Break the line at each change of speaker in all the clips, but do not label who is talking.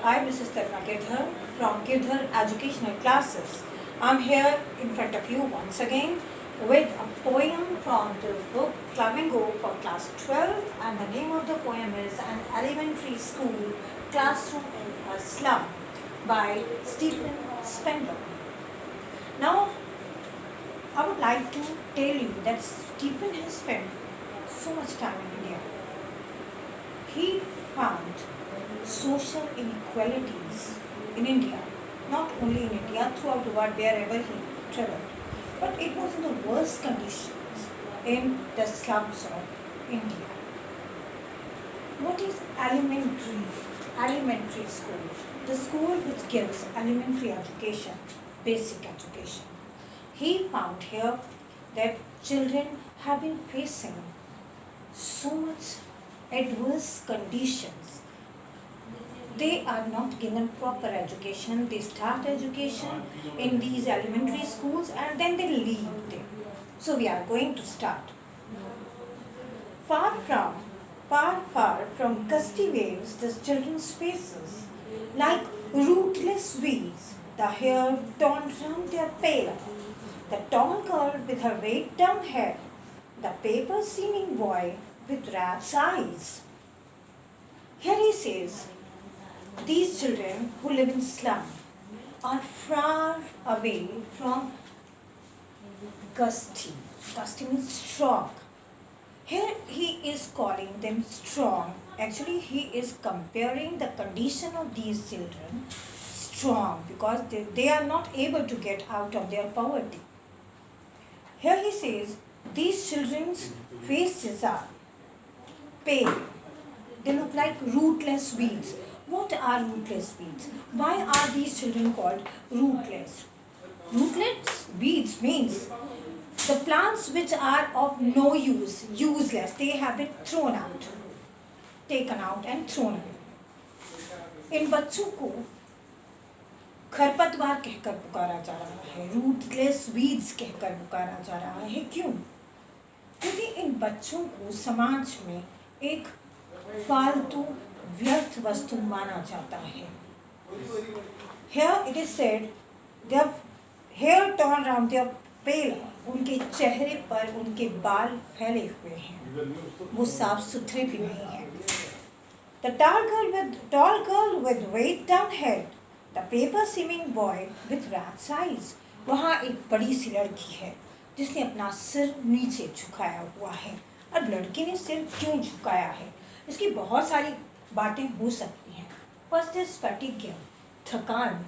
Hi, Mrs. Tarna Girdhar from Girdhar Educational Classes. I'm here in front of you once again with a poem from the book Flamingo for class 12, and the name of the poem is An Elementary School Classroom in a Slum by Stephen Spender. Now, I would like to tell you that Stephen has spent so much time in India. He found social inequalities in India, not only in India, throughout the world, wherever he traveled. But it was in the worst conditions in the slums of India. What is elementary? Elementary school. The school which gives elementary education, basic education. He found here that children have been facing so much adverse conditions. They are not given proper education. They start education in these elementary schools and then they leave them. So we are going to start. Far from gusty waves, the children's faces, like rootless weeds, the hair torn round their pale, the tall girl with her weighed down head, the paper-seeming boy with rat's eyes. Here he says, these children who live in slum are far away from gusty. Gusty means strong. Here he is calling them strong. Actually, he is comparing the condition of these children strong because they are not able to get out of their poverty. Here he says, these children's faces are pale. They look like rootless weeds. What are rootless weeds? Why are these children called rootless? Rootless weeds means the plants which are of no use, useless, they have been thrown out, taken out and thrown away. इन बच्चों को खरपतवार कहकर पुकारा जा रहा है, rootless weeds कहकर पुकारा जा रहा है. क्यों? क्योंकि इन बच्चों को समाज में एक फालतू व्यर्थ वस्तु माना जाता है. Here it is said, their hair torn round their pale, उनके चेहरे पर उनके बाल फैले हुए हैं, वो साफ सुथरे भी नहीं हैं. The tall girl with weighed down head, the paper-seeming boy with rat's eyes. वहाँ एक बड़ी सी लड़की है जिसने अपना सिर नीचे झुकाया हुआ है. अब लड़की ने सिर क्यों झुकाया है? इसकी बहुत सारी बातें हो सकती हैं. फर्स्ट इज फैटिग, थकान,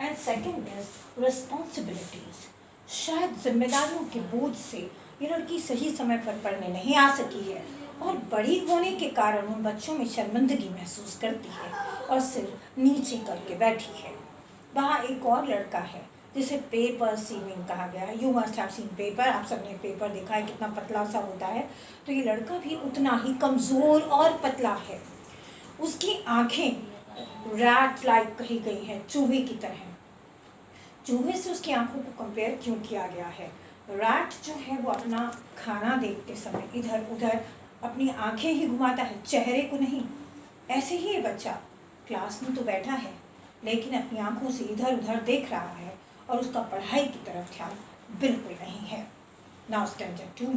एंड सेकंड इज रिस्पॉन्सिबिलिटीज. शायद जिम्मेदारियों के बोझ से ये लड़की सही समय पर पढ़ने नहीं आ सकी है और बड़ी होने के कारण उन बच्चों में शर्मिंदगी महसूस करती है और सिर नीचे करके बैठी है. वहाँ एक और लड़का है जिसे पेपर सीमिंग कहा गया है. You must have seen paper. आप सबने पेपर देखा है कितना पतला सा होता है. तो ये लड़का भी उतना ही कमज़ोर और पतला है. उसकी आँखें रैट लाइक कही गई हैं, चूहे की तरह. चूहे से उसकी आँखों को कंपेयर क्यों किया गया है? रैट जो है वो अपना खाना देखते समय इधर उधर अपनी आँखें ही घुमाता है, चेहरे को नहीं. ऐसे ही ये बच्चा क्लास में तो बैठा है लेकिन अपनी आँखों से इधर उधर देख रहा है और उसका पढ़ाई की तरफ ध्यान बिल्कुल नहीं है. Now standard 2.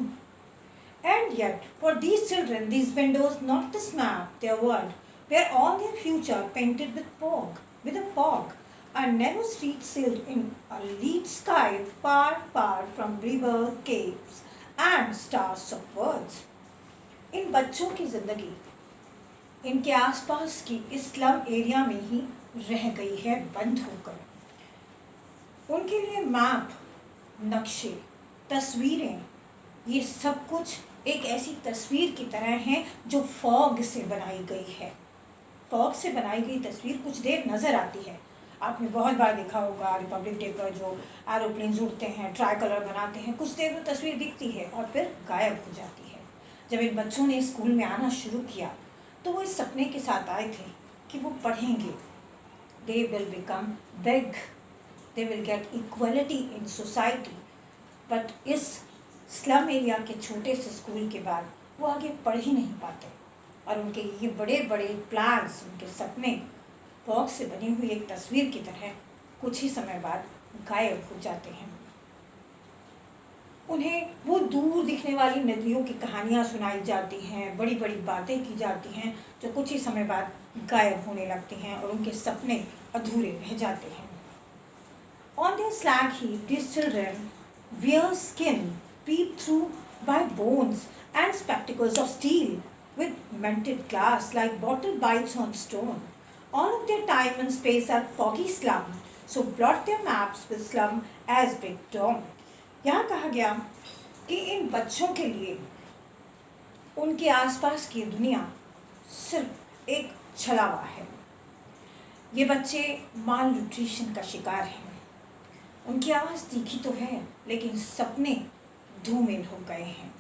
And yet, for these children, these windows, not this map, their world, were all their future painted with a fog, a narrow street sailed in a lead sky far from river, caves, and stars of words. इन बच्चों की जिंदगी इनके आसपास की इस slum area में ही रह गई है बंद होकर. उनके लिए मैप, नक्शे, तस्वीरें, ये सब कुछ एक ऐसी तस्वीर की तरह हैं जो फॉग से बनाई गई है. फॉग से बनाई गई तस्वीर कुछ देर नज़र आती है. आपने बहुत बार देखा होगा रिपब्लिक डे पर जो एरोप्लेन उड़ते हैं, ट्राई कलर बनाते हैं, कुछ देर वो तस्वीर दिखती है और फिर गायब हो जाती है. जब इन बच्चों ने स्कूल में आना शुरू किया तो वो इस सपने के साथ आए थे कि वो पढ़ेंगे. They will become big, they will get equality in society. But इस स्लम एरिया के छोटे से स्कूल के बाद वो आगे पढ़ ही नहीं पाते और उनके ये बड़े बड़े प्लान्स, उनके सपने फॉग से बनी हुई एक तस्वीर की तरह कुछ ही समय बाद गायब हो जाते हैं। उन्हें वो दूर दिखने वाली नदियों की कहानियाँ सुनाई जाती हैं, बड़ी बड़ी बातें की जाती हैं, जो कुछ ही समय बाद गायब होने लगती हैं और उनके सपने अधूरे रह जाते हैं। On their slag heap, these children wear skin peeped through by bones and spectacles of steel with melted glass like bottle bites on stone. All of their time and space are foggy slum, so blot their maps with slum as big dawn. यहाँ कहा गया कि इन बच्चों के लिए उनके आसपास की दुनिया सिर्फ एक छलावा है। ये बच्चे माल न्यूट्रिशन का शिकार हैं। उनकी आवाज़ तीखी तो है, लेकिन सपने धूमिल हो गए हैं।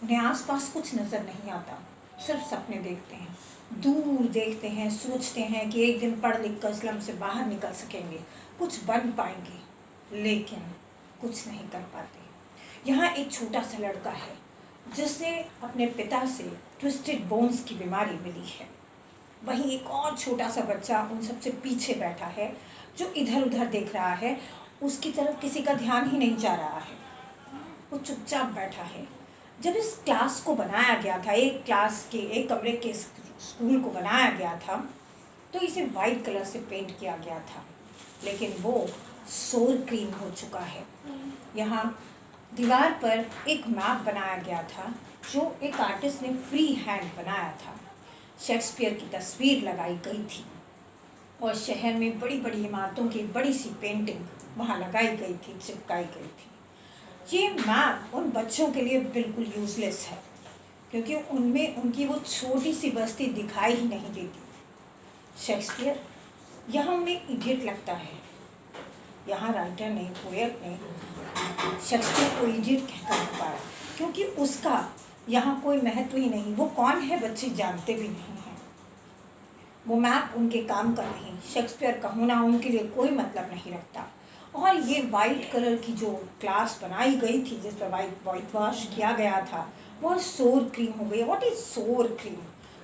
उन्हें आसपास कुछ नज़र नहीं आता, सिर्फ सपने देखते हैं, दूर देखते हैं, सोचते हैं कि एक दिन पढ़ लिख कर स्लम से बाहर निकल सकेंगे, कुछ बन पाएंगे, लेकिन कुछ नहीं कर पाते। यहाँ एक छोटा सा लड़का है जिसे अपने पिता से ट्विस्टेड बोन्स की बीमारी मिली है। वहीं एक और छोटा सा बच्चा उन सबसे पीछे बैठा है, जो इधर उधर देख रहा है, उसकी तरफ किसी का ध्यान ही नहीं जा रहा है। वो चुपचाप बैठा है। जब इस क्लास को बनाया गया था, एक कमरे के स्कूल को बनाया गया था, तो इसे वाइट कलर से पेंट किया गया था, लेकिन वो सोर क्रीम हो चुका है। यहाँ दीवार पर एक मैप बनाया गया था, जो एक आर्टिस्ट ने फ्री हैंड बनाया था। शेक्सपियर की तस्वीर लगाई गई थी और शहर में बड़ी बड़ी इमारतों की बड़ी सी पेंटिंग वहाँ लगाई गई थी, चिपकाई गई थी। ये मैप उन बच्चों के लिए बिल्कुल यूज़लेस है, क्योंकि उनमें उनकी वो छोटी सी बस्ती दिखाई ही नहीं देती। शेक्सपियर यहाँ उन्हें इडियट लगता है। यहाँ राइटर ने, पोएट ने शेक्सपियर को इडियट कहकर पुकारा, क्योंकि उसका यहाँ कोई महत्व ही नहीं। वो कौन है बच्चे जानते भी नहीं हैं। वो मैप उनके काम का नहीं, शेक्सपियर का होना उनके लिए कोई मतलब नहीं रखता। और ये वाइट कलर की जो क्लास बनाई गई थी, जिस पर वाइट वॉश किया गया था, वो सोर क्रीम हो गई। व्हाट इज़ सोर क्रीम?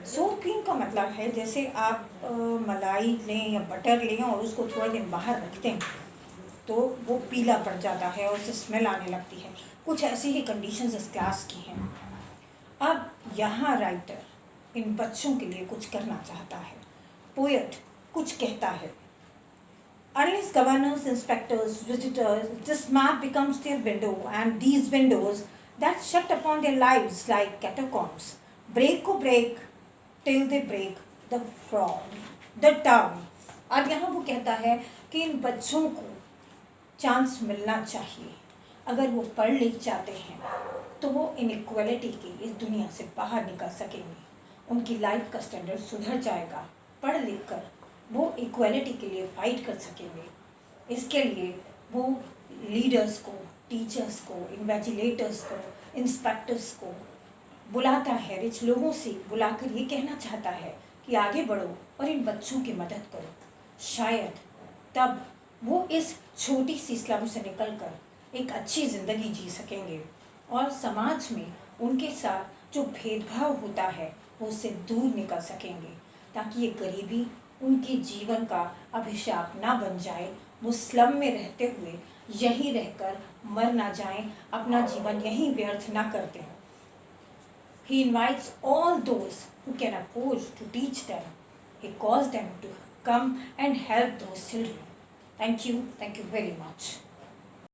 सोर क्रीम का मतलब है जैसे आप मलाई लें या बटर लें और उसको थोड़े दिन बाहर रख दें तो वो पीला पड़ जाता है और उससे स्मेल आने लगती है। कुछ ऐसी ही कंडीशंस इस क्लास की हैं। अब यहाँ राइटर इन बच्चों के लिए कुछ करना चाहता है। पोएट कुछ कहता है, Unless governors, inspectors, visitors, this map becomes their window, and these windows that shut upon their lives like catacombs, break till they break the town. अब यहाँ वो कहता है कि इन बच्चों को चांस मिलना चाहिए। अगर वो पढ़ लिख जाते हैं तो वो इनइक्वालिटी की इस दुनिया से बाहर निकल सकेंगे। उनकी लाइफ का स्टैंडर्ड सुधर जाएगा। पढ़ लिख कर वो इक्वालिटी के लिए फाइट कर सकेंगे। इसके लिए वो लीडर्स को, टीचर्स को, इन्वेजिलेटर्स को, इंस्पेक्टर्स को बुलाता है, रिच लोगों से बुलाकर ये कहना चाहता है कि आगे बढ़ो और इन बच्चों की मदद करो। शायद तब वो इस छोटी सी स्लम से निकलकर एक अच्छी ज़िंदगी जी सकेंगे और समाज में उनके साथ जो भेदभाव होता है वो उससे दूर निकल सकेंगे, ताकि ये गरीबी उनके जीवन का अभिशाप ना बन जाए। वो स्लम में रहते हुए यहीं रहकर मर ना जाएं, अपना जीवन यहीं व्यर्थ ना कर दें। He invites all those who can afford to teach them. He calls them to come and help those children. Thank you very much.